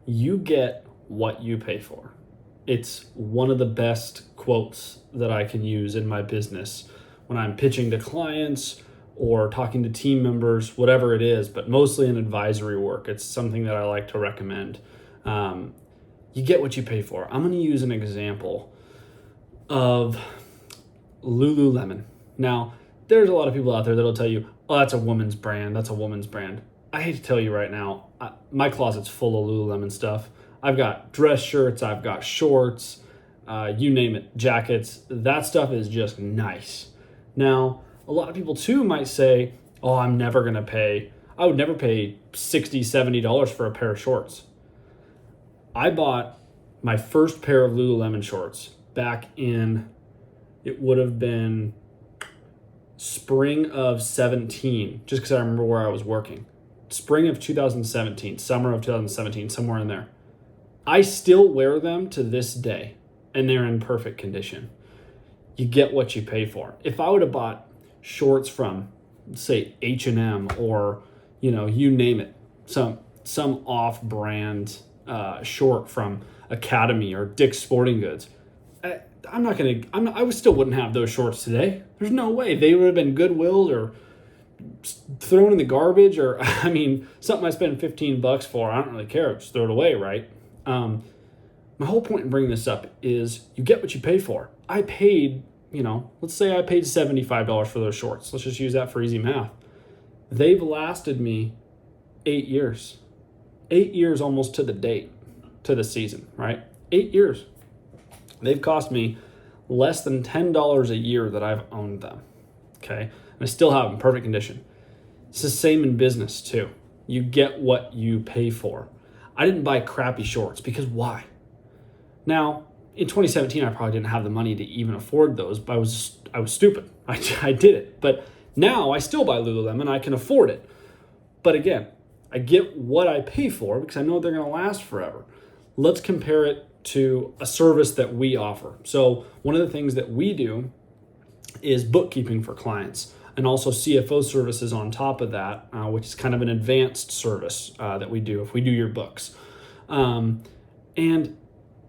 You get what you pay for. It's one of the best quotes that I can use in my business when I'm pitching to clients or talking to team members, whatever it is, but mostly in advisory work. It's something that I like to recommend. You get what you pay for. I'm going to use an example of Lululemon. Now, there's a lot of people out there that'll tell you, oh, that's a woman's brand. That's a woman's brand. I hate to tell you right now, my closet's full of Lululemon stuff. I've got dress shirts, I've got shorts, you name it, jackets. That stuff is just nice. Now, a lot of people too might say, oh, I would never pay $60, $70 for a pair of shorts. I bought my first pair of Lululemon shorts back in, it would have been spring of 17, just because I remember where I was working. Spring of 2017, summer of 2017, somewhere in there. I still wear them to this day, and they're in perfect condition. You get what you pay for. If I would have bought shorts from, say, H&M or, you name it, some off-brand short from Academy or Dick's Sporting Goods, I still wouldn't have those shorts today. There's no way. They would have been Goodwill or thrown in the garbage, or something I spend $15 for. I don't really care. Just throw it away, right? My whole point in bringing this up is you get what you pay for. I paid, let's say I paid $75 for those shorts. Let's just use that for easy math. They've lasted me 8 years. 8 years almost to the date, to the season, right? 8 years. They've cost me less than $10 a year that I've owned them, okay? And I still have them in perfect condition. It's the same in business too. You get what you pay for. I didn't buy crappy shorts because why? Now, in 2017, I probably didn't have the money to even afford those, but I was stupid. I did it. But now I still buy Lululemon. I can afford it. But again, I get what I pay for because I know they're going to last forever. Let's compare it to a service that we offer. So one of the things that we do is bookkeeping for clients, and also CFO services on top of that, which is kind of an advanced service that we do if we do your books. And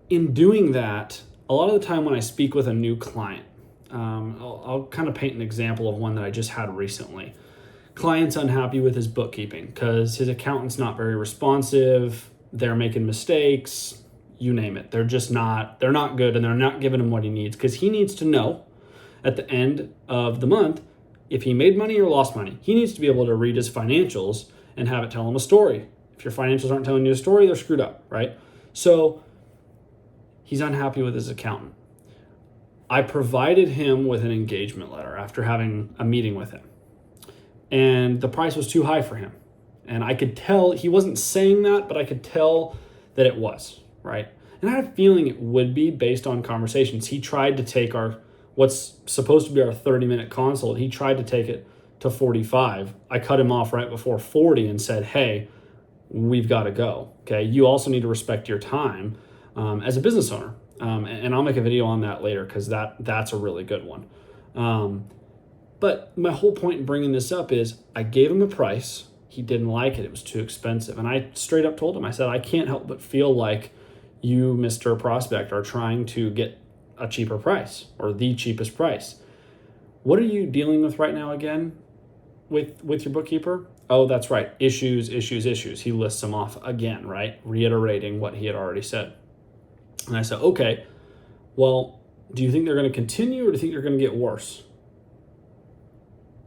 in doing that, a lot of the time when I speak with a new client, I'll kind of paint an example of one that I just had recently. Client's unhappy with his bookkeeping because his accountant's not very responsive, they're making mistakes, you name it. They're not good, and they're not giving him what he needs, because he needs to know at the end of the month if he made money or lost money. He needs to be able to read his financials and have it tell him a story. If your financials aren't telling you a story, they're screwed up, right? So he's unhappy with his accountant. I provided him with an engagement letter after having a meeting with him. And the price was too high for him. And I could tell, he wasn't saying that, but I could tell that it was, right? And I had a feeling it would be based on conversations. He tried to take what's supposed to be our 30-minute consult, he tried to take it to 45. I cut him off right before 40 and said, hey, we've got to go, okay? You also need to respect your time as a business owner. And I'll make a video on that later because that's a really good one. But my whole point in bringing this up is I gave him a price. He didn't like it. It was too expensive. And I straight up told him, I said, I can't help but feel like you, Mr. Prospect, are trying to get a cheaper price or the cheapest price. What are you dealing with right now again with your bookkeeper? Oh, that's right. Issues. He lists them off again, right? Reiterating what he had already said. And I said, okay, well, do you think they're going to continue, or do you think they're going to get worse?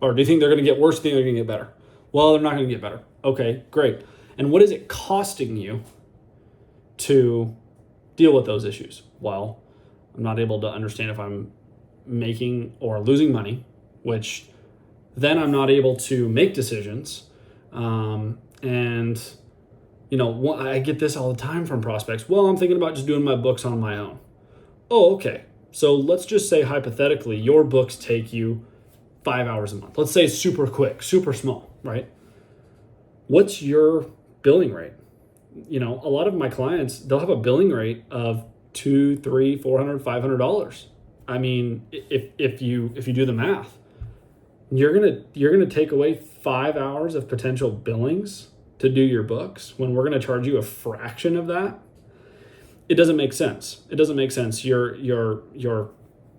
Or do you think they're going to get worse, or do you think they're going to get better? Well, they're not going to get better. Okay, great. And what is it costing you to deal with those issues? Well, I'm not able to understand if I'm making or losing money, which then I'm not able to make decisions. I get this all the time from prospects. Well, I'm thinking about just doing my books on my own. Oh, okay. So let's just say hypothetically, your books take you 5 hours a month. Let's say super quick, super small, right? What's your billing rate? A lot of my clients, they'll have a billing rate of $200, $300, $400, $500. I mean, if you do the math, you're gonna take away 5 hours of potential billings to do your books when we're going to charge you a fraction of that, it doesn't make sense. It doesn't make sense. You're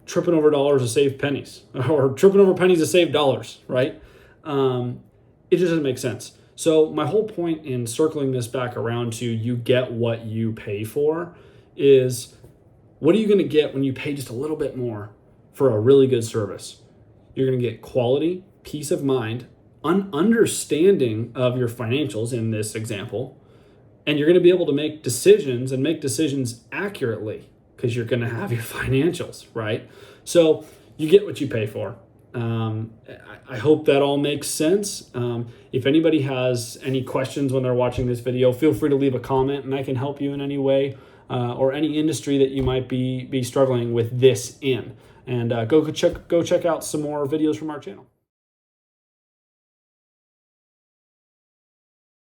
tripping over dollars to save pennies, or tripping over pennies to save dollars, right? It just doesn't make sense. So my whole point in circling this back around to you get what you pay for is, what are you going to get when you pay just a little bit more for a really good service? You're going to get quality, peace of mind, understanding of your financials in this example, and you're going to be able to make decisions and make decisions accurately because you're going to have your financials, right? So you get what you pay for. I hope that all makes sense. If anybody has any questions when they're watching this video, feel free to leave a comment and I can help you in any way, or any industry that you might be struggling with this in. And go check out some more videos from our channel.